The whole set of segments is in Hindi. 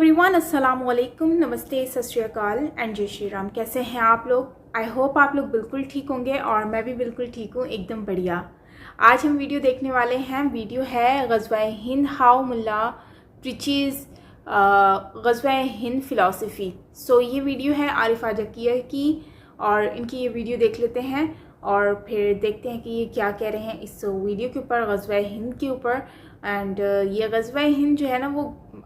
एवरीवन, अस्सलाम वालेकुम, नमस्ते, सत श्री अकाल एंड जय श्री राम। कैसे हैं आप लोग? आई होप आप लोग बिल्कुल ठीक होंगे और मैं भी बिल्कुल ठीक हूँ, एकदम बढ़िया। आज हम वीडियो देखने वाले हैं। वीडियो है ग़ज़वा-ए हिंद, हाउ मुल्ला प्रीचेज़ ग़ज़वा-ए हिंद फ़िलासफ़ी। सो ये वीडियो है आरिफ आजकिया की और इनकी ये वीडियो देख लेते हैं और फिर देखते हैं कि ये क्या कह रहे हैं इस वीडियो के ऊपर, ग़ज़वा-ए हिंद के ऊपर। एंड ये ग़ज़वा-ए हिंद जो है ना, वो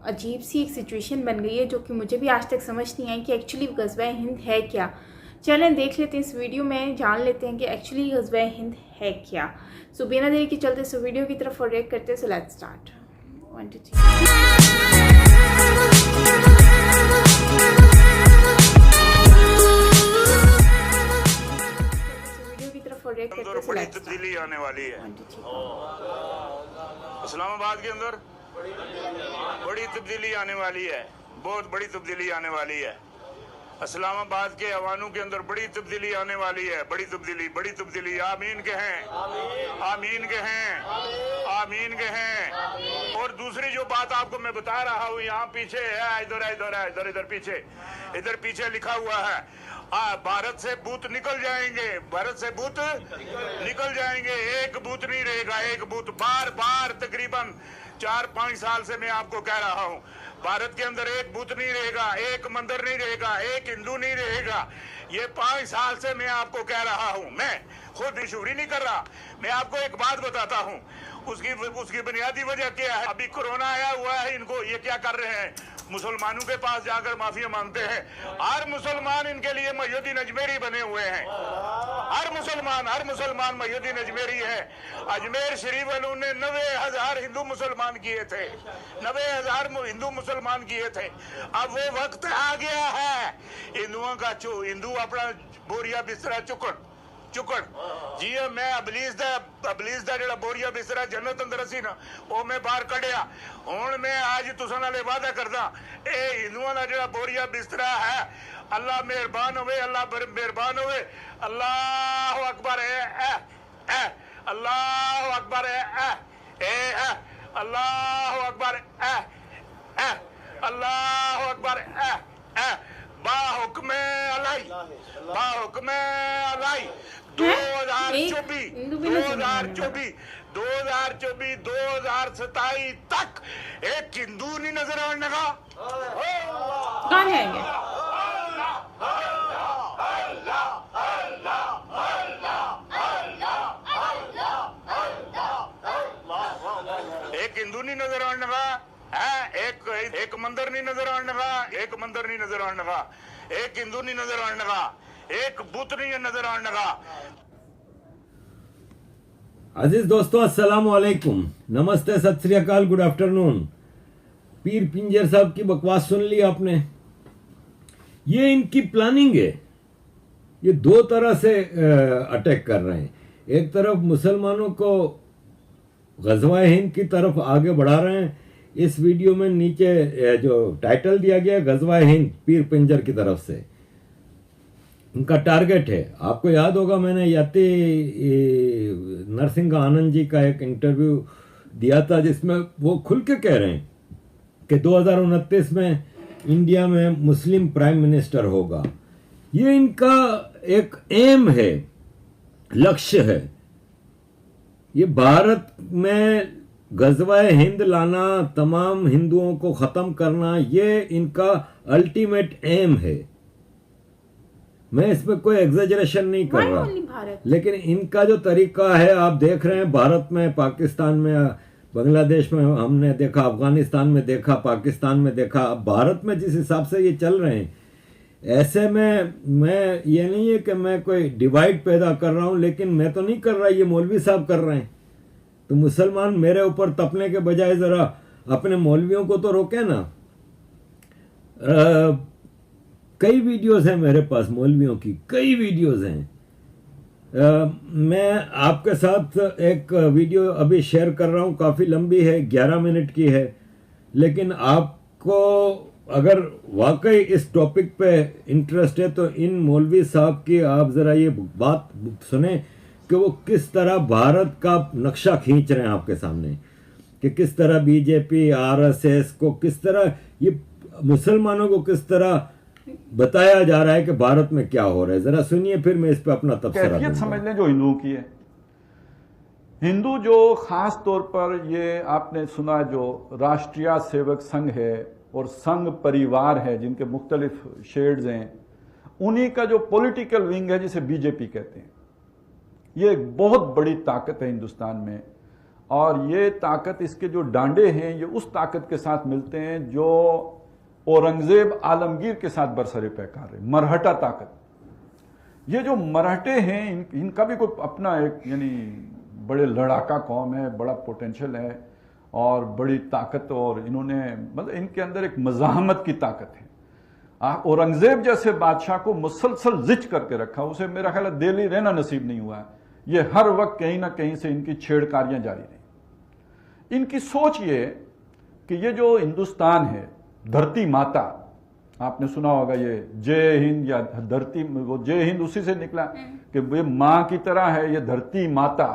अजीब सी एक सिचुएशन बन गई है जो कि मुझे भी आज तक समझ नहीं आई कि एक्चुअली ग़ज़वा-ए हिंद है क्या। चलें देख लेते हैं इस वीडियो में, जान लेते हैं कि एक्चुअली ग़ज़वा-ए हिंद है क्या। सो बिना देरी के चलते सो वीडियो की तरफ रिएक्ट करते हैं। So let's start. 1 2 3 बड़ी तब्दीली आने वाली है। इस्लामाबाद के अंदर बड़ी तब्दीली आने वाली है, बहुत बड़ी तब्दीली आने वाली है। इस्लामाबाद के अवानों के अंदर बड़ी तब्दीली आने वाली है, बड़ी तब्दीली। आमीन के हैं, आमीन के हैं, आमीन के हैं। और दूसरी जो बात आपको मैं बता रहा हूँ, यहाँ पीछे है, इधर पीछे लिखा हुआ है, भारत से भूत निकल जाएंगे, भारत से भूत निकल जाएंगे। एक भूत नहीं रहेगा, एक भूत बार तकरीबन 4-5 साल से मैं आपको कह रहा हूँ, भारत के अंदर एक भूत नहीं रहेगा, एक मंदिर नहीं रहेगा, एक हिंदू नहीं रहेगा। ये 5 साल से मैं आपको कह रहा हूँ, मैं खुद मशहूरी नहीं कर रहा। मैं आपको एक बात बताता हूँ, उसकी बुनियादी वजह क्या है। अभी कोरोना आया हुआ है, इनको ये क्या कर रहे हैं, मुसलमानों के पास जाकर माफिया मांगते हैं। हर मुसलमान इनके लिए मय्यदीन अजमेरी बने हुए हैं। हर मुसलमान मय्यदीन अजमेरी है। अजमेर शरीफ वालों ने 90,000 हिंदू मुसलमान किए थे, 90,000 हिंदू मुसलमान किए थे। अब वो वक्त आ गया है हिंदुओं का, हिंदू अपना बोरिया बिस्तरा चुकड़ जी। मैं अबलीस दा जेड़ा बोरिया बिस्तरा जन्नत अंदर सी ना, वो मैं बाहर कढ़िया। हुण मैं आज तुसां नाल वादा करदा, ए हिंदुआं दा जेड़ा बोरिया बिस्तरा है, अल्लाह मेहरबान होवे, अल्लाह मेहरबान होवे। अल्लाहु अकबर है, अल्लाहु अकबर है, अल्लाहु अकबर है, अल्लाहु अकबर है। बाहुक्म अलाई 2027 तक एक हिंदू नहीं नजर आने का। कौन है ये? एक हिंदू नहीं नजर आने का है, एक मंदिर नहीं नजर आने का, एक मंदिर नहीं नजर आने का, एक हिंदू नहीं नजर आने का, एक बुत नहीं नजर आने का। अजीज दोस्तों, अस्सलाम वालेकुम, नमस्ते, सत श्री अकाल, गुड आफ्टरनून। पीर पिंजर साहब की बकवास सुन ली आपने। ये इनकी प्लानिंग है। ये दो तरह से अटैक कर रहे हैं। एक तरफ मुसलमानों को ग़ज़वा-ए हिंद की तरफ आगे बढ़ा रहे हैं। इस वीडियो में नीचे जो टाइटल दिया गया है, ग़ज़वा-ए हिंद पीर पिंजर की तरफ से उनका टारगेट है। आपको याद होगा, मैंने याति नरसिंह आनंद जी का एक इंटरव्यू दिया था जिसमें वो खुल के कह रहे हैं कि 2029 में इंडिया में मुस्लिम प्राइम मिनिस्टर होगा। ये इनका एक एम है, लक्ष्य है। ये भारत में ग़ज़वा-ए हिंद लाना, तमाम हिंदुओं को ख़त्म करना, ये इनका अल्टीमेट एम है। मैं इसमें कोई एग्जेजरेशन नहीं कर रहा, लेकिन इनका जो तरीका है आप देख रहे हैं। भारत में, पाकिस्तान में, बांग्लादेश में हमने देखा, अफगानिस्तान में देखा, पाकिस्तान में देखा। अब भारत में जिस हिसाब से ये चल रहे हैं, ऐसे में मैं ये नहीं है कि मैं कोई डिवाइड पैदा कर रहा हूँ, लेकिन मैं तो नहीं कर रहा, ये मौलवी साहब कर रहे हैं। तो मुसलमान मेरे ऊपर तपने के बजाय जरा अपने मौलवियों को तो रोके ना। कई वीडियोस हैं मेरे पास, मौलवियों की कई वीडियोस हैं। मैं आपके साथ एक वीडियो अभी शेयर कर रहा हूँ, काफ़ी लंबी है, 11 मिनट की है। लेकिन आपको अगर वाकई इस टॉपिक पे इंटरेस्ट है तो इन मौलवी साहब की आप ज़रा ये बात सुने कि वो किस तरह भारत का नक्शा खींच रहे हैं आपके सामने, कि किस तरह बीजेपी, आरएसएस को किस तरह ये मुसलमानों को किस तरह बताया जा रहा है कि भारत में क्या हो रहा है, जरा सुनिए, फिर मैं इस पे अपना तबसरा कैफियत दूंगा। समझ लें जो हिंदुओं की है। हिंदू जो खास तौर पर ये आपने सुना जो राष्ट्रीय सेवक संघ है और संघ परिवार है जिनके मुख्तलिफ शेड्स हैं, उन्हीं का जो पॉलिटिकल विंग है जिसे बीजेपी कहते हैं, ये एक बहुत बड़ी ताकत है हिंदुस्तान में। और ये ताकत, इसके जो डांडे हैं, ये उस ताकत के साथ मिलते हैं जो औरंगजेब आलमगीर के साथ बरसरे पैकार है, मरहटा ताकत। ये जो मराठे हैं इनका भी कोई अपना एक यानी बड़े लड़ाका कौम है, बड़ा पोटेंशियल है और बड़ी ताकत, और इन्होंने मतलब इनके अंदर एक मज़ाहमत की ताकत है। औरंगजेब जैसे बादशाह को मुसलसल जिच करके रखा, उसे मेरा ख्याल है दिल्ली रहना नसीब नहीं हुआ। ये हर वक्त कहीं ना कहीं से इनकी छेड़कारियां जारी रही। इनकी सोच ये कि ये जो हिंदुस्तान है, धरती माता, आपने सुना होगा ये जय हिंद या धरती, वो जय हिंद उसी से निकला कि ये मां की तरह है, ये धरती माता।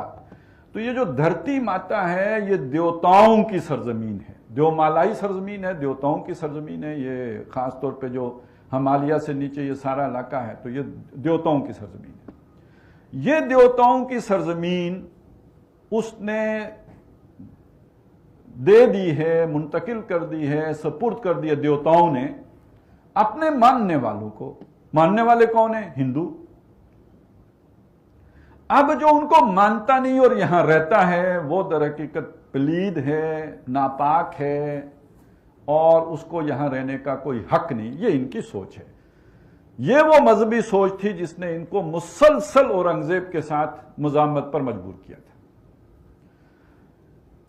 तो ये जो धरती माता है ये देवताओं की सरजमीन है, देवमालाई सरजमीन है, देवताओं की सरजमीन है। ये खास तौर पे जो हिमालय से नीचे ये सारा इलाका है, तो ये देवताओं की सरजमीन है। ये देवताओं की सरजमीन उसने दे दी है, मुंतकिल कर दी है, सपुर्द कर दी है देवताओं ने अपने मानने वालों को। मानने वाले कौन है? हिंदू। अब जो उनको मानता नहीं और यहां रहता है वो दरहकीकत पलीद है, नापाक है और उसको यहां रहने का कोई हक नहीं। ये इनकी सोच है। ये वो मजहबी सोच थी जिसने इनको मुसलसल औरंगजेब के साथ मुजामत पर मजबूर किया था।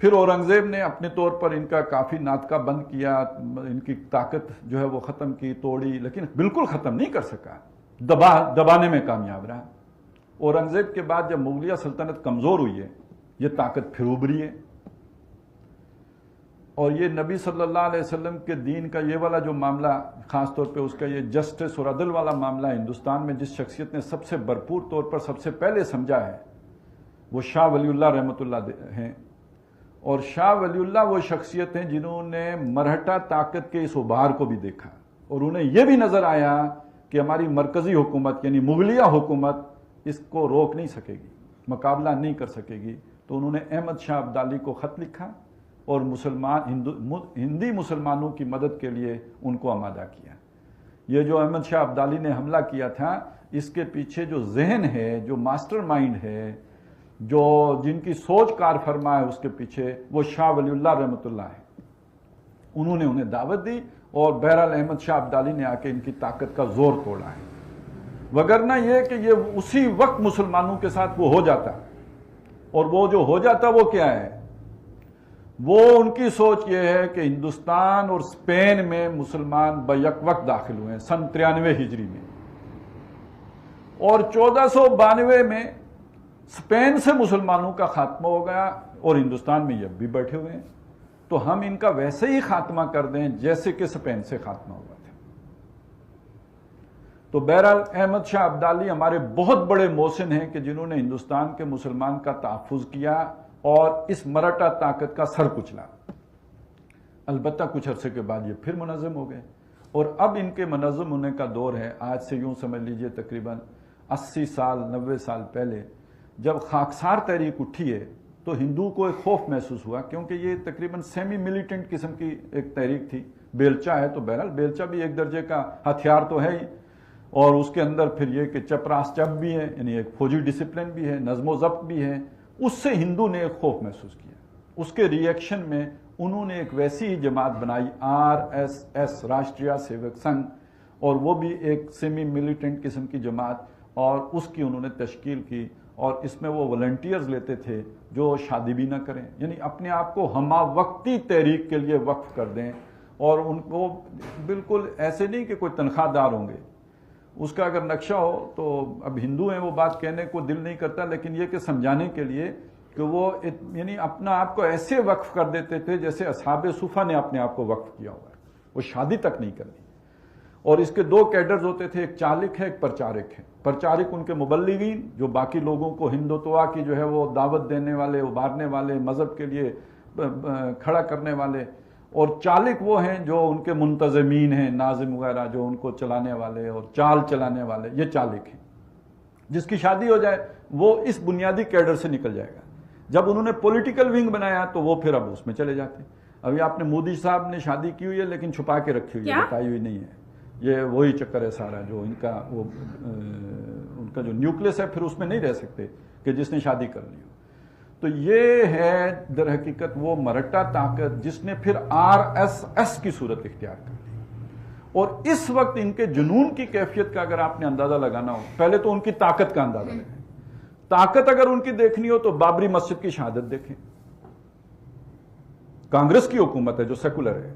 फिर औरंगजेब ने अपने तौर पर इनका काफी नाटका बंद किया, इनकी ताकत जो है वो खत्म की, तोड़ी, लेकिन बिल्कुल खत्म नहीं कर सका, दबाने में कामयाब रहा। औरंगजेब के बाद जब मुगलिया सल्तनत कमजोर हुई है, ये ताकत फिर उभरी है। और ये नबी सल्लल्लाहु अलैहि वसल्लम के दीन का ये वाला जो मामला, खास तौर पे उसका ये जस्टिस और अदल वाला मामला, हिंदुस्तान में जिस शख्सियत ने सबसे भरपूर तौर पर सबसे पहले समझा है वो शाह वलीउल्लाह रहमतुल्लाह हैं। और शाह वलीउल्लाह वो शख्सियत हैं जिन्होंने मरहटा ताकत के इस उभार को भी देखा और उन्हें यह भी नजर आया कि हमारी मरकजी हुकूमत यानी मुगलिया हुकूमत इसको रोक नहीं सकेगी, मुकाबला नहीं कर सकेगी। तो उन्होंने अहमद शाह अब्दाली को खत लिखा और हिंदी मुसलमानों की मदद के लिए उनको आमादा किया। ये जो अहमद शाह अब्दाली ने हमला किया था, इसके पीछे जो जहन है, जो मास्टरमाइंड है, जो जिनकी सोच कार फरमा है, उसके पीछे वो शाह वलीउल्लाह रहमतुल्लाह है। उन्होंने उन्हें दावत दी और बहरहाल अहमद शाह अब्दाली ने आके इनकी ताकत का जोर तोड़ा है। वगरना यह कि ये उसी वक्त मुसलमानों के साथ वो हो जाता, और वो जो हो जाता वो क्या है, वो उनकी सोच ये है कि हिंदुस्तान और स्पेन में मुसलमान बैक वक्त दाखिल हुए हैं सन 93 हिजरी में, और 1492 में स्पेन से मुसलमानों का खात्मा हो गया और हिंदुस्तान में ये अब भी बैठे हुए हैं। तो हम इनका वैसे ही खात्मा कर दें जैसे कि स्पेन से खात्मा हुआ था। तो बहरहाल अहमद शाह अब्दाली हमारे बहुत बड़े मोहसिन हैं कि जिन्होंने हिंदुस्तान के मुसलमान का तहफ़्फ़ुज़ किया और इस मराठा ताकत का सर कुचला। अलबत्ता कुछ अरसे के बाद ये फिर मुनज़्ज़म हो गए और अब इनके मुनज़्ज़म होने का दौर है। आज से यूं समझ लीजिए तकरीबन 80 साल 90 साल पहले जब खाकसार तहरीक उठी है तो हिंदू को एक खौफ महसूस हुआ, क्योंकि ये तकरीबन सेमी मिलिटेंट किस्म की एक तहरीक थी। बेलचा है तो बहरहाल बेलचा भी एक दर्जे का हथियार तो है ही, और उसके अंदर फिर ये कि चपरास चप भी है, यानी एक फौजी डिसिप्लिन भी है, नज़्मो ज़ब्त भी है। उससे हिंदू ने एक खौफ महसूस किया। उसके रिएक्शन में उन्होंने एक वैसी ही जमात बनाई, RSS राष्ट्रीय सेवक संघ, और वो भी एक सेमी मिलिटेंट किस्म की जमात, और उसकी उन्होंने तश्कील की। और इसमें वो वॉलंटियर्स लेते थे जो शादी भी ना करें, यानी अपने आप को हमा वक्ती तहरीक के लिए वक्फ कर दें, और उनको बिल्कुल ऐसे नहीं कि कोई तनख्वाहदार होंगे। उसका अगर नक्शा हो तो अब हिंदू हैं वो बात कहने को दिल नहीं करता, लेकिन ये कि समझाने के लिए कि वो यानी अपना आप को ऐसे वक्फ कर देते थे जैसे असहाबे सुफा ने अपने आप को वक्फ किया हुआ है। वो शादी तक नहीं करनी। और इसके दो कैडर्स होते थे, एक चालिक है, एक प्रचारक है। प्रचारक उनके मुबल्लिगीन जो बाकी लोगों को हिंदुत्वा की जो है वो दावत देने वाले, उभारने वाले, मजहब के लिए खड़ा करने वाले, और चालिक वो हैं जो उनके मुंतजमीन हैं, नाजिम वगैरह जो उनको चलाने वाले और चाल चलाने वाले, ये चालिक हैं। जिसकी शादी हो जाए वो इस बुनियादी कैडर से निकल जाएगा। जब उन्होंने पॉलिटिकल विंग बनाया तो वो फिर अब उसमें चले जाते। अभी आपने मोदी साहब ने शादी की हुई है लेकिन छुपा के रखी हुई है, बताई हुई नहीं है। ये वही चक्कर है सारा, जो इनका वो उनका जो न्यूक्लियस है फिर उसमें नहीं रह सकते कि जिसने शादी कर ली हो। तो ये है दर हकीकत वो मरट्टा ताकत जिसने फिर आरएसएस की सूरत इख्तियार कर ली। और इस वक्त इनके जुनून की कैफियत का अगर आपने अंदाजा लगाना हो, पहले तो उनकी ताकत का अंदाजा लगाएं। ताकत अगर उनकी देखनी हो तो बाबरी मस्जिद की शहादत देखें। कांग्रेस की हुकूमत है जो सेकुलर है,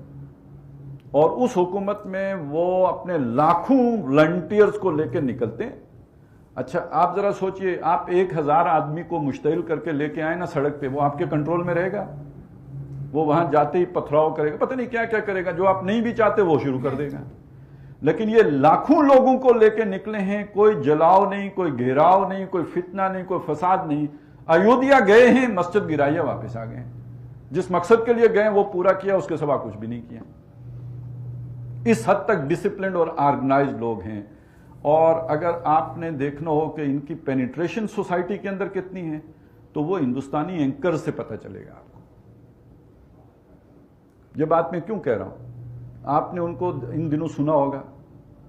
और उस हुकूमत में वो अपने लाखों वॉलंटियर्स को लेकर निकलते हैं। अच्छा आप जरा सोचिए, आप 1000 आदमी को मुश्तइल करके लेके आए ना सड़क पे, वो आपके कंट्रोल में रहेगा? वो वहां जाते ही पथराव करेगा, पता नहीं क्या क्या करेगा, जो आप नहीं भी चाहते वो शुरू कर देगा। लेकिन ये लाखों लोगों को लेके निकले हैं, कोई जलाव नहीं, कोई घेराव नहीं, कोई फितना नहीं, कोई फसाद नहीं। अयोध्या गए हैं, मस्जिद गिराइया वापस आ गए। जिस मकसद के लिए गए वो पूरा किया, उसके सिवा कुछ भी नहीं किया। इस हद तक डिसिप्लिन और ऑर्गेनाइज्ड लोग हैं। और अगर आपने देखना हो कि इनकी पेनिट्रेशन सोसाइटी के अंदर कितनी है, तो वो हिंदुस्तानी एंकर से पता चलेगा आपको। ये बात मैं क्यों कह रहा हूं, आपने उनको इन दिनों सुना होगा,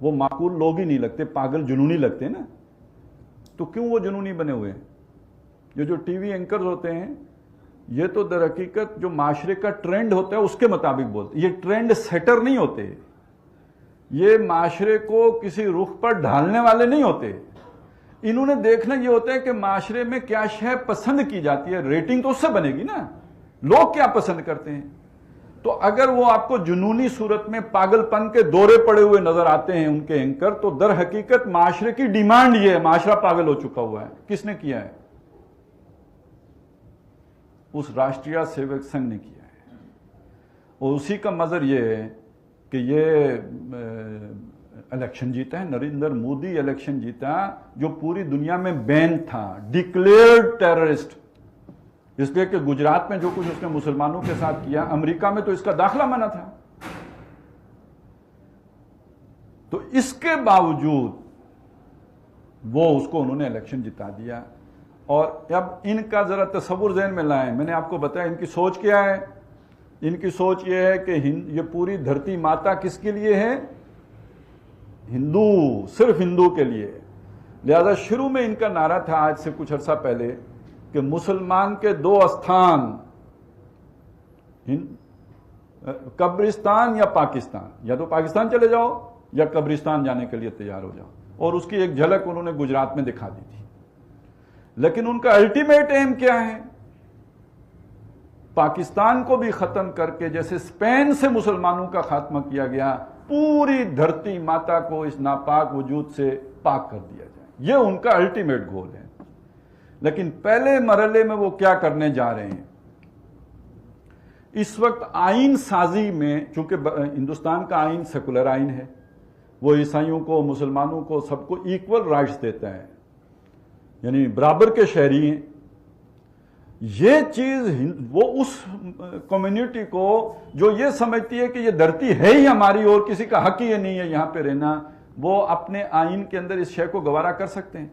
वो माकूल लोग ही नहीं लगते, पागल जुनूनी लगते हैं ना। तो क्यों वो जुनूनी बने हुए हैं? ये जो टीवी एंकर्स होते हैं, ये तो दर हकीकत जो माशरे का ट्रेंड होता है उसके मुताबिक बोलते। ये ट्रेंड सेटर नहीं होते, ये माशरे को किसी रुख पर ढालने वाले नहीं होते। इन्होंने देखना ये होता है कि माशरे में क्या शय पसंद की जाती है, रेटिंग तो उससे बनेगी ना, लोग क्या पसंद करते हैं। तो अगर वो आपको जुनूनी सूरत में पागलपन के दौरे पड़े हुए नजर आते हैं उनके एंकर, तो दर हकीकत माशरे की डिमांड ये है, माशरा पागल हो चुका हुआ है। किसने किया है? उस राष्ट्रीय सेवक संघ ने किया है। और उसी का मजर ये है कि ये इलेक्शन जीता है, नरेंद्र मोदी इलेक्शन जीता, जो पूरी दुनिया में बैन था, डिक्लेयर्ड टेररिस्ट। इसलिए कि गुजरात में जो कुछ उसने मुसलमानों के साथ किया, अमेरिका में तो इसका दाखला मना था। तो इसके बावजूद वो उसको उन्होंने इलेक्शन जिता दिया। और अब इनका जरा तस्वुर ज़हन में लाएं। मैंने आपको बताया इनकी सोच क्या है। इनकी सोच ये है कि ये पूरी धरती माता किसके लिए है? हिंदू, सिर्फ हिंदू के लिए। लिहाजा शुरू में इनका नारा था, आज से कुछ अर्सा पहले, कि मुसलमान के 2 स्थान, कब्रिस्तान या पाकिस्तान, या तो पाकिस्तान चले जाओ या कब्रिस्तान जाने के लिए तैयार हो जाओ। और उसकी एक झलक उन्होंने गुजरात में दिखा दी थी। लेकिन उनका अल्टीमेट एम क्या है? पाकिस्तान को भी खत्म करके, जैसे स्पेन से मुसलमानों का खात्मा किया गया, पूरी धरती माता को इस नापाक वजूद से पाक कर दिया जाए। यह उनका अल्टीमेट गोल है। लेकिन पहले मरहले में वो क्या करने जा रहे हैं? इस वक्त आइन साजी में, चूंकि हिंदुस्तान का आइन सेकुलर आइन है, वो ईसाइयों को, मुसलमानों को, सबको इक्वल राइट्स देता है, यानी बराबर के शहरी हैं। ये चीज वो उस कम्युनिटी को जो ये समझती है कि ये धरती है ही हमारी और किसी का हक ही नहीं है यहां पे रहना, वो अपने आइन के अंदर इस शय को गवारा कर सकते हैं।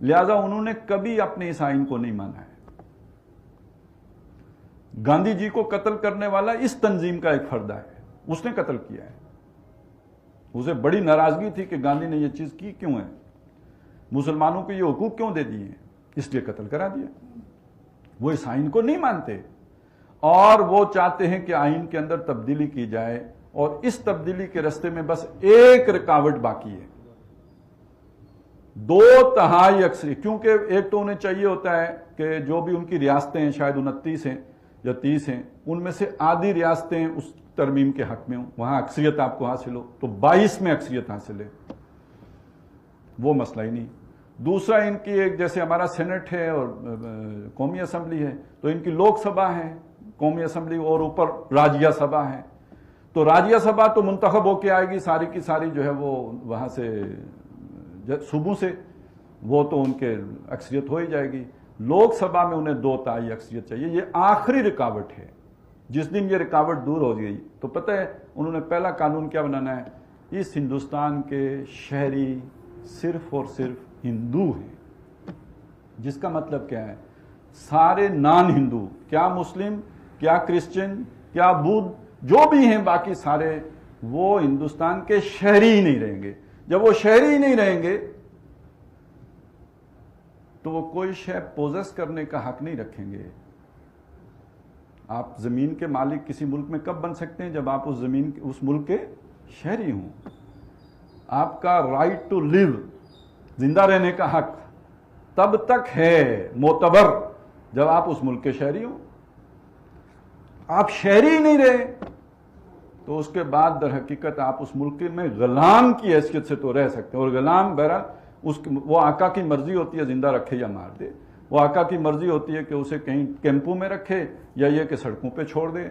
लिहाजा उन्होंने कभी अपने इस आइन को नहीं माना है। गांधी जी को कत्ल करने वाला इस तंजीम का एक फर्दा है, उसने कत्ल किया है। उसे बड़ी नाराजगी थी कि गांधी ने यह चीज की क्यों है, मुसलमानों को ये हुकूक क्यों दे दिए, इसलिए कत्ल करा दिया। वो इस आइन को नहीं मानते और वो चाहते हैं कि आइन के अंदर तब्दीली की जाए। और इस तब्दीली के रास्ते में बस एक रुकावट बाकी है, 2/3 अक्सरी। क्योंकि एक तो उन्हें चाहिए होता है कि जो भी उनकी रियासतें हैं, शायद 29 हैं या 30 हैं, उनमें से आधी रियासतें उस तरमीम के हक में हो, वहां अक्सरियत आपको हासिल हो, तो 22 में अक्सरियत हासिल है, वो मसला ही नहीं। दूसरा, इनकी एक, जैसे हमारा सेनेट है और कौमी असम्बली है, तो इनकी लोकसभा है, कौमी असम्बली, और ऊपर राज्य सभा है। तो राज्य सभा तो मुंतखब होके आएगी सारी की सारी, जो है वो वहां से सूबों से, वो तो उनके अक्सरियत हो ही जाएगी। लोकसभा में उन्हें 2/3 अक्सरियत चाहिए। ये आखिरी रुकावट है। जिस दिन ये रुकावट दूर हो गई तो पता है उन्होंने पहला कानून क्या बनाना है, इस हिंदुस्तान के शहरी सिर्फ और सिर्फ हिंदू हैं। जिसका मतलब क्या है, सारे नॉन हिंदू, क्या मुस्लिम, क्या क्रिश्चियन, क्या बुद्ध, जो भी हैं बाकी सारे, वो हिंदुस्तान के शहरी ही नहीं रहेंगे। जब वो शहरी ही नहीं रहेंगे तो वो कोई शय पोजेस करने का हक नहीं रखेंगे। आप जमीन के मालिक किसी मुल्क में कब बन सकते हैं, जब आप उस जमीन उस मुल्क के शहरी हों। आपका राइट टू लिव, जिंदा रहने का हक तब तक है मोतबर जब आप उस मुल्क के शहरी हो। आप शहरी ही नहीं रहे तो उसके बाद दर हकीकत आप उस मुल्क में गुलाम की हैसियत से तो रह सकते हैं। और गुलाम बहरहाल वो आका की मर्जी होती है जिंदा रखे या मार दे, वो आका की मर्जी होती है कि उसे कहीं कैंपों में रखे या ये कि सड़कों पे छोड़ दे।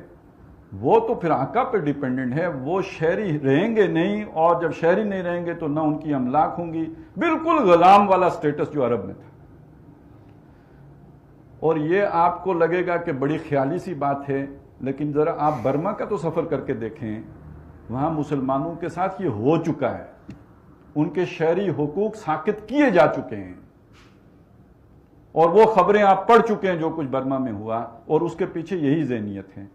वो तो फिर आका पे डिपेंडेंट है। वो शहरी रहेंगे नहीं, और जब शहरी नहीं रहेंगे तो ना उनकी अमलाक होंगी। बिल्कुल गुलाम वाला स्टेटस जो अरब में था। और ये आपको लगेगा कि बड़ी ख्याली सी बात है, लेकिन जरा आप बर्मा का तो सफर करके देखें, वहां मुसलमानों के साथ ये हो चुका है। उनके शहरी हुकूक साकित किए जा चुके हैं और वो खबरें आप पढ़ चुके हैं जो कुछ बर्मा में हुआ, और उसके पीछे यही ज़हनियत है।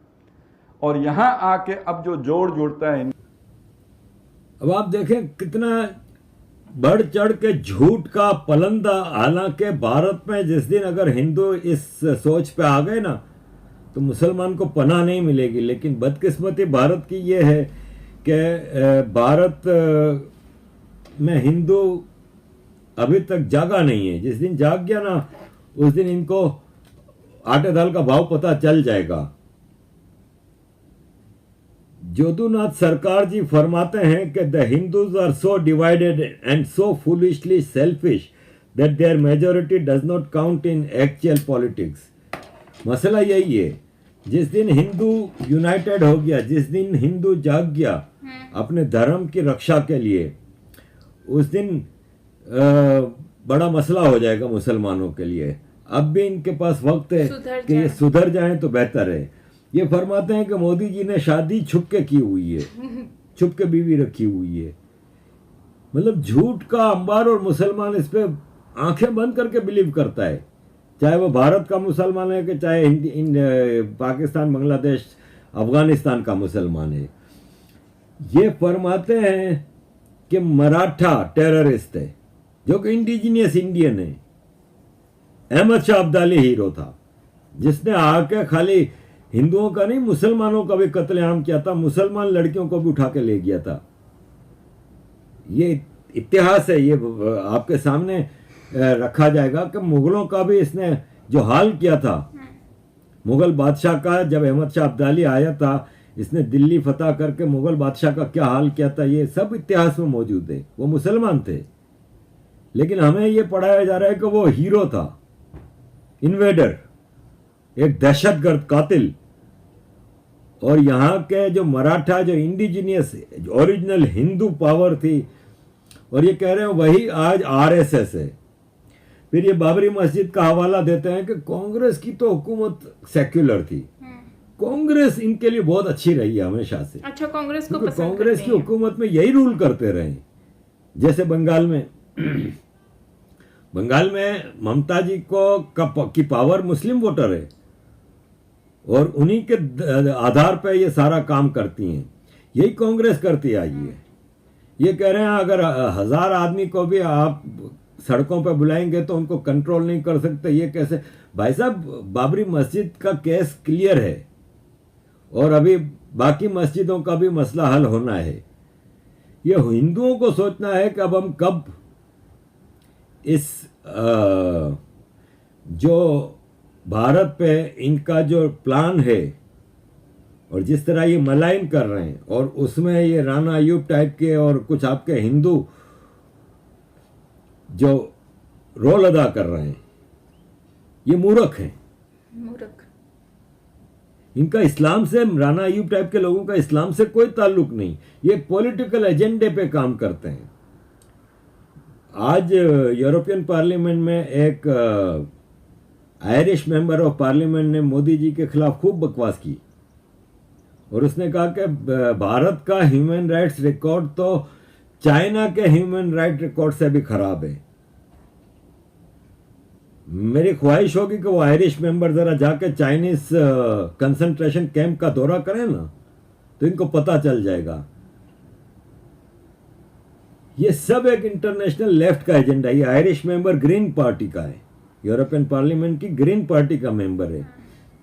और यहां आके अब जो जोड़ जुड़ता है, अब आप देखें कितना बढ़ चढ़ के झूठ का पलंदा। हालांकि भारत में जिस दिन अगर हिंदू इस सोच पे आ गए ना तो मुसलमान को पनाह नहीं मिलेगी। लेकिन बदकिस्मती भारत की ये है कि भारत में हिंदू अभी तक जागा नहीं है। जिस दिन जाग गया ना उस दिन इनको आटे दाल का भाव पता चल जाएगा। जोदुनाथ सरकार जी फरमाते हैं कि the Hindus are so divided and so foolishly selfish that their majority does not count in actual politics. मसला यही है, जिस दिन हिंदू यूनाइटेड हो गया, जिस दिन हिंदू जाग गया अपने धर्म की रक्षा के लिए, उस दिन बड़ा मसला हो जाएगा मुसलमानों के लिए। अब भी इनके पास वक्त है कि ये सुधर जाएं तो बेहतर है। ये फरमाते हैं कि मोदी जी ने शादी छुप के की हुई है, छुप के बीवी रखी हुई है। मतलब झूठ का अंबार, और मुसलमान इस पे आंखें बंद करके बिलीव करता है, चाहे वो भारत का मुसलमान है कि चाहे पाकिस्तान, बांग्लादेश, अफगानिस्तान का मुसलमान है। ये फरमाते हैं कि मराठा टेररिस्ट है जो कि इंडिजीनियस इंडियन है। अहमद शाह अब्दाली हीरो था जिसने आके खाली हिंदुओं का नहीं मुसलमानों का भी कत्लेआम किया था, मुसलमान लड़कियों को भी उठा के ले गया था। ये इतिहास है, ये आपके सामने रखा जाएगा कि मुगलों का भी इसने जो हाल किया था, मुगल बादशाह का, जब अहमद शाह अब्दाली आया था, इसने दिल्ली फतह करके मुगल बादशाह का क्या हाल किया था, ये सब इतिहास में मौजूद है। वो मुसलमान थे, लेकिन हमें ये पढ़ाया जा रहा है कि वो हीरो था, इन्वेडर, एक दहशतगर्द कातिल। और यहाँ के जो मराठा, जो इंडिजीनियस ओरिजिनल हिंदू पावर थी, और ये कह रहे हैं वही आज आरएसएस है। फिर ये बाबरी मस्जिद का हवाला देते हैं कि कांग्रेस की तो हुकूमत सेक्युलर थी। कांग्रेस इनके लिए बहुत अच्छी रही है हमेशा से। अच्छा, कांग्रेस को पसंद कांग्रेस की हुकूमत में यही रूल करते रहे। जैसे बंगाल में बंगाल में ममता जी की पावर मुस्लिम वोटर है और उन्हीं के आधार पर ये सारा काम करती हैं। यही कांग्रेस करती आई है। ये कह रहे हैं अगर 1000 आदमी को भी आप सड़कों पर बुलाएंगे तो उनको कंट्रोल नहीं कर सकते। ये कैसे? भाई साहब, बाबरी मस्जिद का केस क्लियर है और अभी बाकी मस्जिदों का भी मसला हल होना है। ये हिंदुओं को सोचना है कि अब हम कब इस जो भारत पे इनका जो प्लान है और जिस तरह ये मलाइन कर रहे हैं, और उसमें ये राणा अयूब टाइप के और कुछ आपके हिंदू जो रोल अदा कर रहे हैं, ये मूर्ख हैं। मूर्ख। इनका इस्लाम से, राणा अयूब टाइप के लोगों का इस्लाम से कोई ताल्लुक नहीं। ये पॉलिटिकल एजेंडे पे काम करते हैं। आज यूरोपियन पार्लियामेंट में एक आयरिश मेंबर ऑफ पार्लियामेंट ने मोदी जी के खिलाफ खूब बकवास की और उसने कहा कि भारत का ह्यूमन राइट्स रिकॉर्ड तो चाइना के ह्यूमन राइट रिकॉर्ड से भी खराब है। मेरी ख्वाहिश होगी कि वो आयरिश मेंबर जरा जाके चाइनीज कंसंट्रेशन कैंप का दौरा करें ना, तो इनको पता चल जाएगा। ये सब एक इंटरनेशनल लेफ्ट का एजेंडा है। ये आयरिश मेंबर ग्रीन पार्टी का है, यूरोपियन पार्लियामेंट की ग्रीन पार्टी का मेंबर है।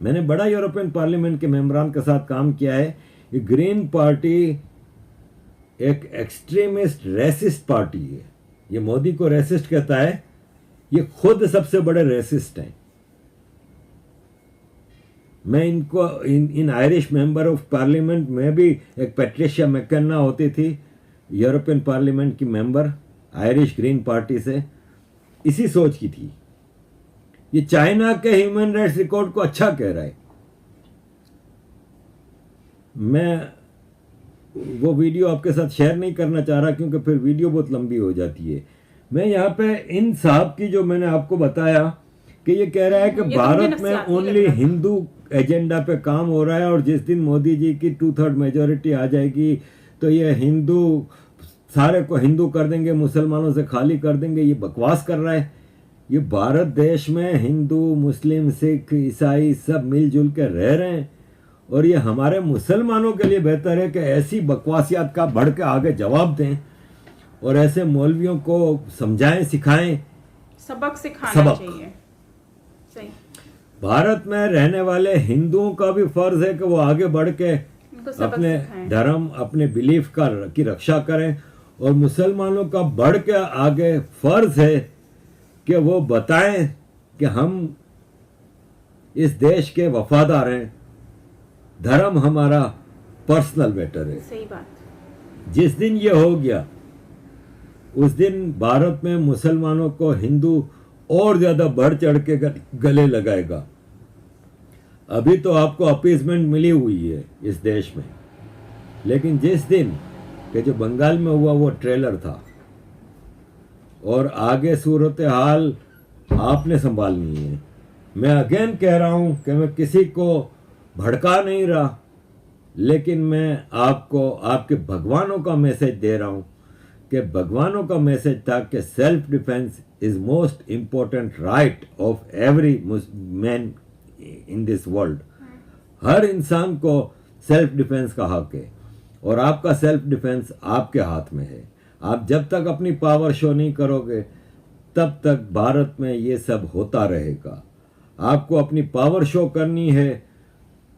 मैंने बड़ा यूरोपियन पार्लियामेंट के मेंबरान के साथ काम किया है। ये ग्रीन पार्टी एक एक्सट्रीमिस्ट रेसिस्ट पार्टी है। ये मोदी को रेसिस्ट कहता है, ये खुद सबसे बड़े रेसिस्ट हैं। मैं इनको इन आयरिश मेंबर ऑफ पार्लियामेंट में भी एक पैट्रिशिया मैकेन्ना होती थी, यूरोपियन पार्लियामेंट की मेंबर, आयरिश ग्रीन पार्टी से, इसी सोच की थी। ये चाइना के ह्यूमन राइट्स रिकॉर्ड को अच्छा कह रहा है। मैं वो वीडियो आपके साथ शेयर नहीं करना चाह रहा क्योंकि फिर वीडियो बहुत लंबी हो जाती है। मैं यहाँ पे इन साहब की जो मैंने आपको बताया कि ये कह रहा है कि भारत में ओनली हिंदू एजेंडा पे काम हो रहा है और जिस दिन मोदी जी की 2/3 मेजोरिटी आ जाएगी तो ये हिंदू सारे को हिंदू कर देंगे, मुसलमानों से खाली कर देंगे। ये बकवास कर रहा है। ये भारत देश में हिंदू, मुस्लिम, सिख, ईसाई सब मिलजुल के रह रहे हैं और ये हमारे मुसलमानों के लिए बेहतर है कि ऐसी बकवासियात का बढ़ के आगे जवाब दें और ऐसे मौलवियों को समझाएं, सिखाएं, सबक सिखाना चाहिए। सही। भारत में रहने वाले हिंदुओं का भी फर्ज है कि वो आगे बढ़ के अपने धर्म, अपने बिलीफ की रक्षा करें और मुसलमानों का बढ़ के आगे फर्ज है कि वो बताएं कि हम इस देश के वफादार हैं, धर्म हमारा पर्सनल मैटर है। सही बात। जिस दिन ये हो गया उस दिन भारत में मुसलमानों को हिंदू और ज्यादा बढ़ चढ़ के गले लगाएगा। अभी तो आपको अपीजमेंट मिली हुई है इस देश में, लेकिन जिस दिन कि जो बंगाल में हुआ वो ट्रेलर था और आगे सूरत हाल आपने संभालनी है। मैं अगेन कह रहा हूं कि मैं किसी को भड़का नहीं रहा, लेकिन मैं आपको आपके भगवानों का मैसेज दे रहा हूं कि भगवानों का मैसेज था कि self defence is most important right of every man in this world. हर इंसान को सेल्फ डिफेंस का हक है और आपका सेल्फ डिफेंस आपके हाथ में है। आप जब तक अपनी पावर शो नहीं करोगे तब तक भारत में ये सब होता रहेगा। आपको अपनी पावर शो करनी है।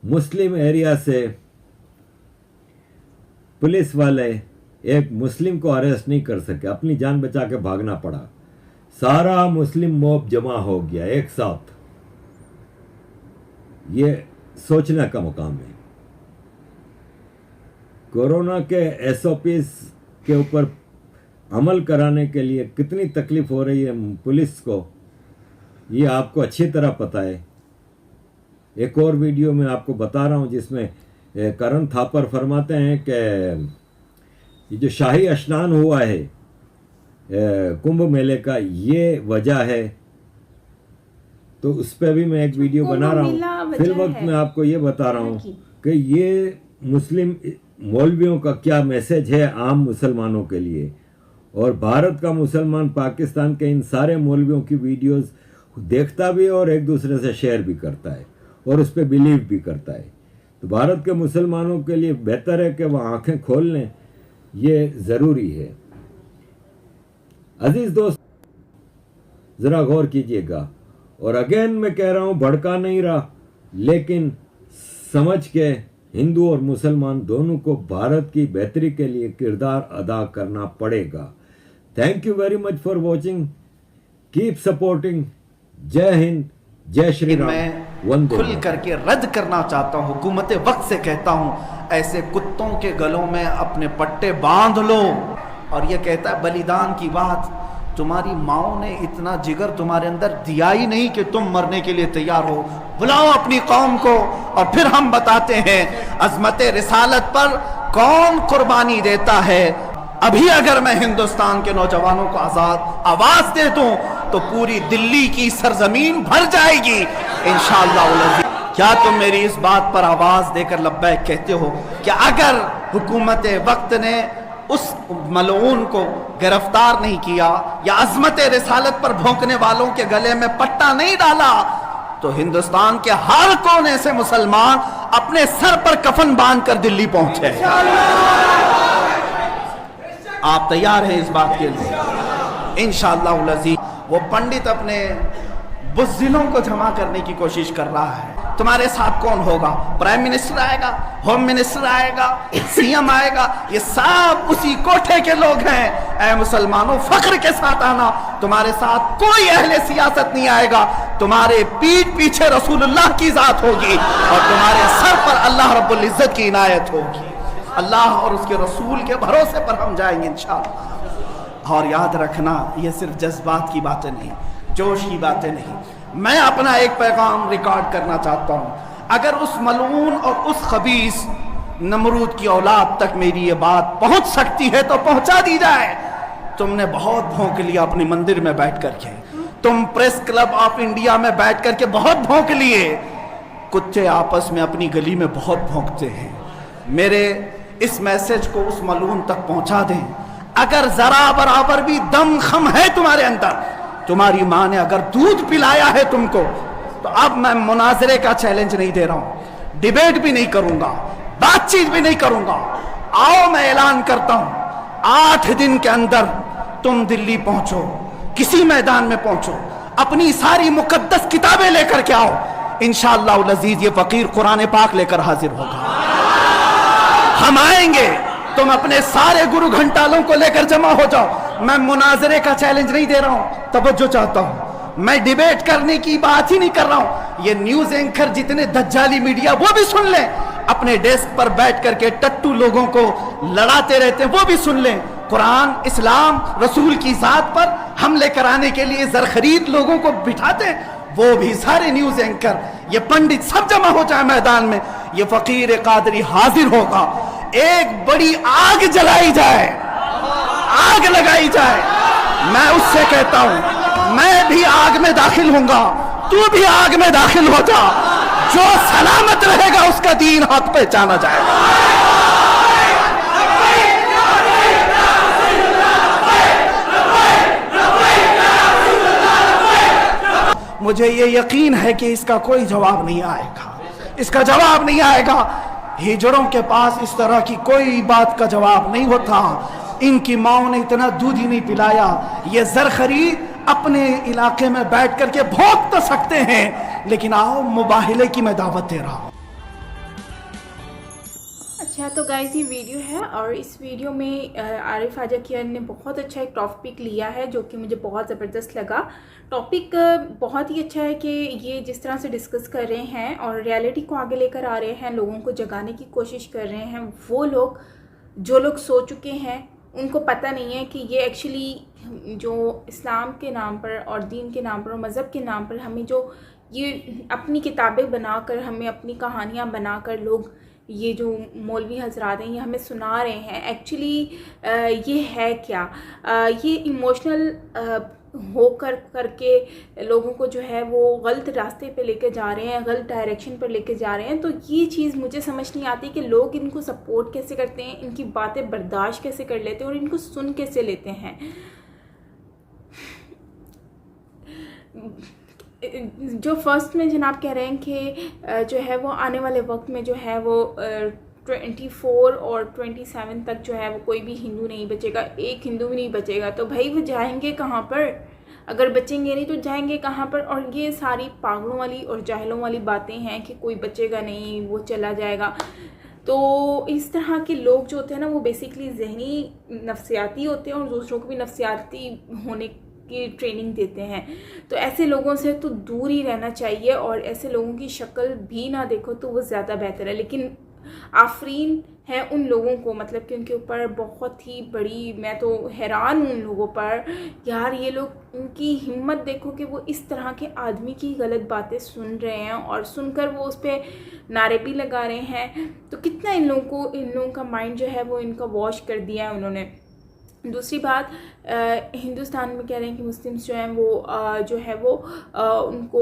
मुस्लिम एरिया से पुलिस वाले एक मुस्लिम को अरेस्ट नहीं कर सके, अपनी जान बचा के भागना पड़ा। सारा मुस्लिम मॉब जमा हो गया एक साथ। ये सोचने का मुकाम है। कोरोना के एसओपीज के ऊपर अमल कराने के लिए कितनी तकलीफ हो रही है पुलिस को, ये आपको अच्छी तरह पता है। एक और वीडियो में आपको बता रहा हूं जिसमें करण थापर फरमाते हैं कि ये जो शाही स्नान हुआ है कुंभ मेले का, ये वजह है। तो उस पर भी मैं एक वीडियो बना रहा हूँ। फिर वक्त मैं आपको ये बता रहा हूँ कि ये मुस्लिम मौलवियों का क्या मैसेज है आम मुसलमानों के लिए। और भारत का मुसलमान पाकिस्तान के इन सारे मौलवियों की वीडियोस देखता भी है और एक दूसरे से शेयर भी करता है और उस पर बिलीव भी करता है। तो भारत के मुसलमानों के लिए बेहतर है कि वह आंखें खोल लें, ये ज़रूरी है। अजीज दोस्त, ज़रा गौर कीजिएगा। और अगेन मैं कह रहा हूँ, भड़का नहीं रहा, लेकिन समझ के हिंदू और मुसलमान दोनों को भारत की बेहतरी के लिए किरदार अदा करना पड़ेगा। Thank you very much for watching. Keep supporting. जय हिंद, जय श्री राम। मैं खुल करके रद्द करना चाहता हूँ, हुकूमत वक्त से कहता हूँ, ऐसे कुत्तों के गलों में अपने पट्टे बांध लो। और ये कहता है बलिदान की बात, तुम्हारी माओ ने इतना जिगर तुम्हारे अंदर दिया ही नहीं कि तुम मरने के लिए तैयार हो। बुलाओ अपनी कौम को और फिर हम बताते हैं अजमत रिसालत पर कौन कुर्बानी देता है। अभी अगर मैं हिंदुस्तान के नौजवानों को आवाज दे दूं तो पूरी दिल्ली की सरजमीन भर जाएगी इंशाअल्लाह। क्या तुम मेरी इस बात पर आवाज देकर लब्बैक कहते हो कि अगर हुकूमत वक्त ने उस मलऊन को गिरफ्तार नहीं किया या अजमत रिसालत पर भौंकने वालों के गले में पट्टा नहीं डाला तो हिंदुस्तान के हर कोने से मुसलमान अपने सर पर कफन बांधकर दिल्ली पहुंचे। आप तैयार हैं इस बात के लिए? इंशाअल्लाह अज़ीज़। वो पंडित अपने बुज़दिलों को जमा करने की कोशिश कर रहा है। तुम्हारे साथ कौन होगा? प्राइम मिनिस्टर आएगा, होम मिनिस्टर आएगा, सीएम आएगा, ये सब उसी कोठे के लोग हैं। ऐ मुसलमानों, फख्र के साथ आना, तुम्हारे साथ कोई अहले सियासत नहीं आएगा। तुम्हारे पीठ पीछे रसूलुल्लाह की जात होगी और तुम्हारे सर पर अल्लाह रब्बुल इज्जत की इनायत होगी। अल्लाह और उसके रसूल के भरोसे पर हम जाएंगे इंशाअल्लाह। और याद रखना, ये सिर्फ जज्बात की बातें नहीं, जोश की बातें नहीं। मैं अपना एक पैगाम रिकॉर्ड करना चाहता हूं। अगर उस मलऊन और उस खबीस नमरूद की औलाद तक मेरी ये बात पहुंच सकती है तो पहुंचा दी जाए। तुमने बहुत भौंक लिया अपनी मंदिर में बैठ करके, तुम प्रेस क्लब ऑफ इंडिया में बैठ करके बहुत भौंक लिए। कुत्ते आपस में अपनी गली में बहुत भौंकते हैं। मेरे इस मैसेज को उस मलून तक पहुंचा दें। अगर जरा बराबर भी दम खम है तुम्हारे अंदर, तुम्हारी माँ ने अगर दूध पिलाया है तुमको, तो अब मैं मुनाजरे का चैलेंज नहीं दे रहा हूं, डिबेट भी नहीं करूंगा, बातचीत भी नहीं करूंगा। आओ, मैं ऐलान करता हूं, 8 दिन के अंदर तुम दिल्ली पहुंचो, किसी मैदान में पहुंचो, अपनी सारी मुकद्दस किताबें लेकर के आओ। इंशाअल्लाह अज़ीज़ ये फकीर कुरान पाक लेकर हाजिर होगा। हम आएंगे, तुम अपने सारे गुरु घंटालों को लेकर जमा हो जाओ। मैं मुनाजरे का चैलेंज नहीं दे रहा हूं, तवज्जो चाहता हूं। मैं डिबेट करने की बात ही नहीं कर रहा हूं। ये न्यूज एंकर जितने दज्जाली मीडिया, वो भी सुन लें। अपने डेस्क पर बैठ करके टट्टू लोगों को लड़ाते रहते हैं, वो भी सुन लें। कुरान, इस्लाम, रसूल की जात पर हमले कराने के लिए जरखरीद लोगों को बिठाते हैं, वो भी सारे न्यूज एंकर, ये पंडित सब जमा हो जाए मैदान में। ये फकीर कादरी हाजिर होगा। एक बड़ी आग जलाई जाए, आग लगाई जाए। मैं उससे कहता हूं, मैं भी आग में दाखिल होऊंगा, तू भी आग में दाखिल हो जा। जो सलामत रहेगा उसका दीन हक पहचाना जाएगा। मुझे ये यकीन है कि इसका कोई जवाब नहीं आएगा, इसका जवाब नहीं आएगा। हिजड़ों के पास इस तरह की कोई बात का जवाब नहीं होता। इनकी माओ ने इतना दूध ही नहीं पिलाया। ये जरखरी अपने इलाके में बैठ करके भौंक तो सकते हैं, लेकिन आओ मुबाहिले की मैं दावत दे रहा हूं। अच्छा, तो गाइस ये वीडियो है और इस वीडियो में आरिफ आजाकियान ने बहुत अच्छा एक टॉपिक लिया है जो कि मुझे बहुत ज़बरदस्त लगा। टॉपिक बहुत ही अच्छा है कि ये जिस तरह से डिस्कस कर रहे हैं और रियलिटी को आगे लेकर आ रहे हैं, लोगों को जगाने की कोशिश कर रहे हैं। वो लोग जो लोग सो चुके हैं उनको पता नहीं है कि ये एक्चुअली जो इस्लाम के नाम पर और दीन के नाम पर और मज़हब के नाम पर हमें जो ये अपनी किताबें बनाकर, हमें अपनी कहानियाँ बनाकर लोग ये जो मौलवी हजरात हैं ये हमें सुना रहे हैं, एक्चुअली ये है क्या? ये इमोशनल होकर करके लोगों को जो है वो गलत रास्ते पे लेके जा रहे हैं, गलत डायरेक्शन पर लेके जा रहे हैं। तो ये चीज़ मुझे समझ नहीं आती कि लोग इनको सपोर्ट कैसे करते हैं, इनकी बातें बर्दाश्त कैसे कर लेते हैं और इनको सुन कैसे लेते हैं। जो फर्स्ट में जनाब कह रहे हैं कि जो है वो आने वाले वक्त में जो है वो 24 और 27 तक जो है वो कोई भी हिंदू नहीं बचेगा, एक हिंदू भी नहीं बचेगा। तो भाई वो जाएंगे कहाँ पर? अगर बचेंगे नहीं तो जाएंगे कहाँ पर? और ये सारी पागलों वाली और जाहिलों वाली बातें हैं कि कोई बचेगा नहीं, वो चला जाएगा। तो इस तरह के लोग जो होते हैं ना, वो बेसिकली जहनी नफ्सियाती होते हैं और दूसरों को भी नफ्सियाती होने की ट्रेनिंग देते हैं। तो ऐसे लोगों से तो दूर ही रहना चाहिए और ऐसे लोगों की शक्ल भी ना देखो तो वो ज़्यादा बेहतर है। लेकिन आफरीन है उन लोगों को, मतलब कि उनके ऊपर बहुत ही बड़ी, मैं तो हैरान हूँ उन लोगों पर। यार ये लोग, उनकी हिम्मत देखो कि वो इस तरह के आदमी की गलत बातें सुन रहे हैं और सुनकर वो उस पर नारे भी लगा रहे हैं। तो कितना इन लोगों का माइंड जो है वो इनका वॉश कर दिया है उन्होंने। दूसरी बात, हिंदुस्तान में कह रहे हैं कि मुस्लिम्स जो हैं वो उनको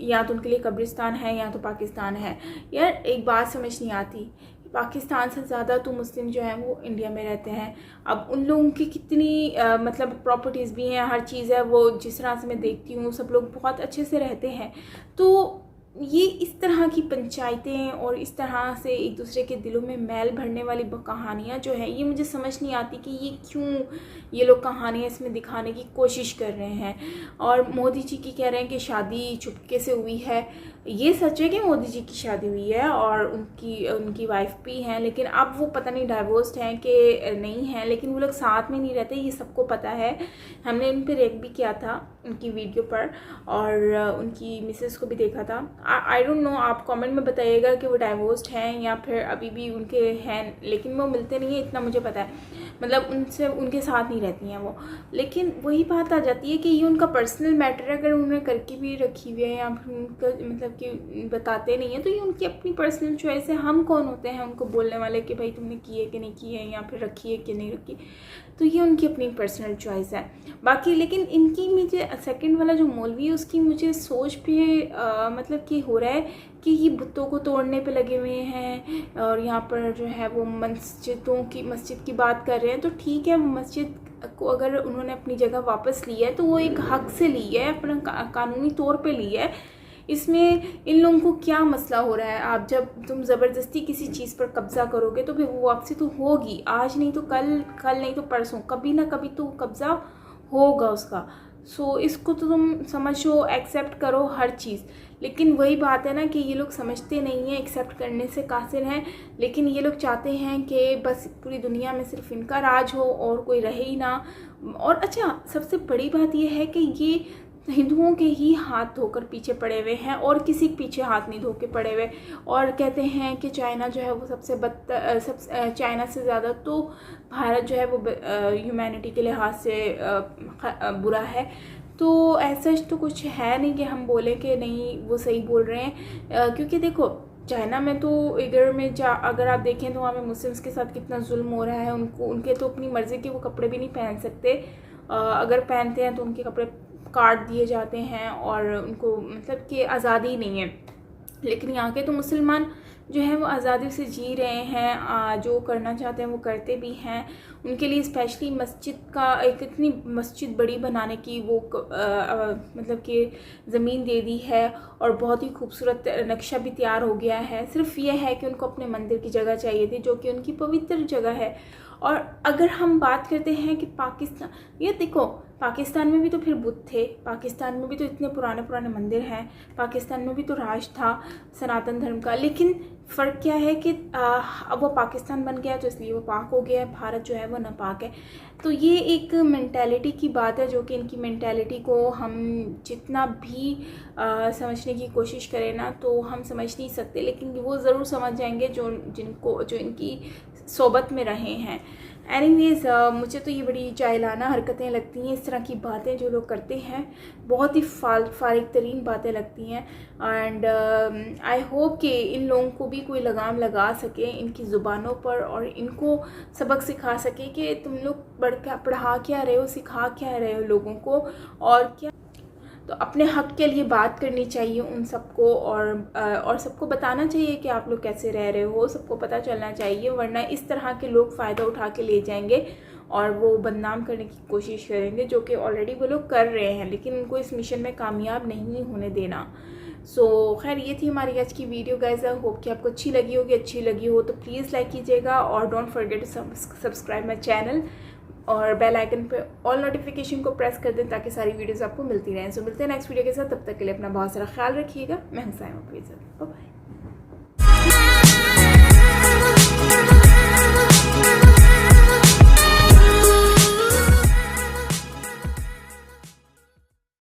या तो उनके लिए कब्रिस्तान है या तो पाकिस्तान है। यार एक बात समझ नहीं आती, पाकिस्तान से ज़्यादा तो मुस्लिम जो हैं वो इंडिया में रहते हैं। अब उन लोगों की कितनी मतलब प्रॉपर्टीज़ भी हैं, हर चीज़ है, वो जिस तरह से मैं देखती हूँ सब लोग बहुत अच्छे से रहते हैं। तो ये इस तरह की पंचायतें और इस तरह से एक दूसरे के दिलों में मैल भरने वाली कहानियाँ जो है, ये मुझे समझ नहीं आती कि ये क्यों ये लोग कहानियाँ इसमें दिखाने की कोशिश कर रहे हैं। और मोदी जी की कह रहे हैं कि शादी चुपके से हुई है। ये सच है कि मोदी जी की शादी हुई है और उनकी वाइफ भी हैं, लेकिन अब वो पता नहीं डाइवोर्स्ड हैं कि नहीं हैं, लेकिन वो लोग साथ में नहीं रहते, ये सबको पता है। हमने उन पर रिएक्ट भी किया था उनकी वीडियो पर और उनकी मिसेस को भी देखा था। आई डोंट नो, आप कमेंट में बताइएगा कि वो डाइवोर्स्ड हैं या फिर अभी भी उनके हैं, लेकिन वो मिलते नहीं है, इतना मुझे पता है। मतलब उनके साथ नहीं रहती हैं वो। लेकिन वही बात आ जाती है कि ये उनका पर्सनल मैटर है, अगर उन्होंने करके भी रखी हुई है या फिर उनका मतलब कि बताते नहीं हैं, तो ये उनकी अपनी पर्सनल चॉइस है। हम कौन होते हैं उनको बोलने वाले कि भाई तुमने की है कि नहीं की है, या फिर रखी है कि नहीं रखी। तो ये उनकी अपनी पर्सनल चॉइस है। बाकी लेकिन इनकी मुझे सेकंड वाला जो मौलवी है उसकी मुझे सोच पे मतलब कि हो रहा है कि ये बुतों को तोड़ने पे लगे हुए हैं और यहाँ पर जो है वो मस्जिद की बात कर रहे हैं। तो ठीक है, मस्जिद को अगर उन्होंने अपनी जगह वापस ली है तो वो एक हक से ली है, अपना कानूनी तौर पे ली है। इसमें इन लोगों को क्या मसला हो रहा है? आप जब तुम ज़बरदस्ती किसी चीज़ पर कब्ज़ा करोगे तो फिर वो वापसी तो होगी, आज नहीं तो कल नहीं तो परसों, कभी ना कभी तो कब्ज़ा होगा उसका। सो इसको तो तुम समझो, एक्सेप्ट करो हर चीज़। लेकिन वही बात है ना कि ये लोग समझते नहीं हैं, एक्सेप्ट करने से कासिर हैं। लेकिन ये लोग चाहते हैं कि बस पूरी दुनिया में सिर्फ इनका राज हो और कोई रहे ही ना। और अच्छा, सबसे बड़ी बात ये है कि ये हिंदुओं के ही हाथ धोकर पीछे पड़े हुए हैं और किसी के पीछे हाथ नहीं धो के पड़े हुए। और कहते हैं कि चाइना जो है वो सबसे चाइना से ज़्यादा तो भारत जो है वो ह्यूमैनिटी के लिहाज से बुरा है। तो ऐसा तो कुछ है नहीं कि हम बोलें कि नहीं वो सही बोल रहे हैं, क्योंकि देखो चाइना में तो इधर में अगर आप देखें तो वहाँ पे मुस्लिम्स के साथ कितना जुल्म हो रहा है। उनके तो अपनी मर्ज़ी के वो कपड़े भी नहीं पहन सकते, अगर पहनते हैं तो उनके कपड़े काट दिए जाते हैं और उनको मतलब कि आज़ादी नहीं है। लेकिन यहाँ के तो मुसलमान जो है वो आज़ादी से जी रहे हैं, जो करना चाहते हैं वो करते भी हैं। उनके लिए स्पेशली मस्जिद का एक इतनी मस्जिद बड़ी बनाने की वो मतलब कि ज़मीन दे दी है और बहुत ही खूबसूरत नक्शा भी तैयार हो गया है। सिर्फ ये है कि उनको अपने मंदिर की जगह चाहिए थी जो कि उनकी पवित्र जगह है। और अगर हम बात करते हैं कि पाकिस्तान, ये देखो पाकिस्तान में भी तो फिर बुत थे, पाकिस्तान में भी तो इतने पुराने मंदिर हैं, पाकिस्तान में भी तो राज था सनातन धर्म का। लेकिन फ़र्क क्या है कि अब वो पाकिस्तान बन गया तो इसलिए वो पाक हो गया है, भारत जो है वो नापाक है। तो ये एक मेंटालिटी की बात है, जो कि इनकी मेंटालिटी को हम जितना भी समझने की कोशिश करें ना तो हम समझ नहीं सकते। लेकिन वो ज़रूर समझ जाएंगे जो इनकी सोबत में रहे हैं। एनीवेज़ मुझे तो ये बड़ी जाहिलाना हरकतें लगती हैं, इस तरह की बातें जो लोग करते हैं बहुत ही फारिग तरीन बातें लगती हैं। एंड आई होप कि इन लोगों को भी कोई लगाम लगा सके इनकी ज़ुबानों पर और इनको सबक सिखा सके कि तुम लोग पढ़ा क्या रहे हो, सिखा क्या रहे हो लोगों को, और क्या तो अपने हक़ के लिए बात करनी चाहिए उन सबको और सबको बताना चाहिए कि आप लोग कैसे रह रहे हो, सबको पता चलना चाहिए। वरना इस तरह के लोग फ़ायदा उठा के ले जाएंगे और वो बदनाम करने की कोशिश करेंगे, जो कि ऑलरेडी वो लोग कर रहे हैं, लेकिन उनको इस मिशन में कामयाब नहीं होने देना। सो खैर ये थी हमारी आज की वीडियो गाइस। आई होप कि आपको अच्छी लगी होगी। अच्छी लगी हो तो प्लीज़ लाइक कीजिएगा और don't forget to subscribe my channel और बेल आइकन पे ऑल नोटिफिकेशन को प्रेस कर दें ताकि सारी वीडियोस आपको मिलती रहें। सो मिलते हैं नेक्स्ट वीडियो के साथ, तब तक के लिए अपना बहुत सारा ख्याल रखिएगा। मैं हूं साइमा, बाय।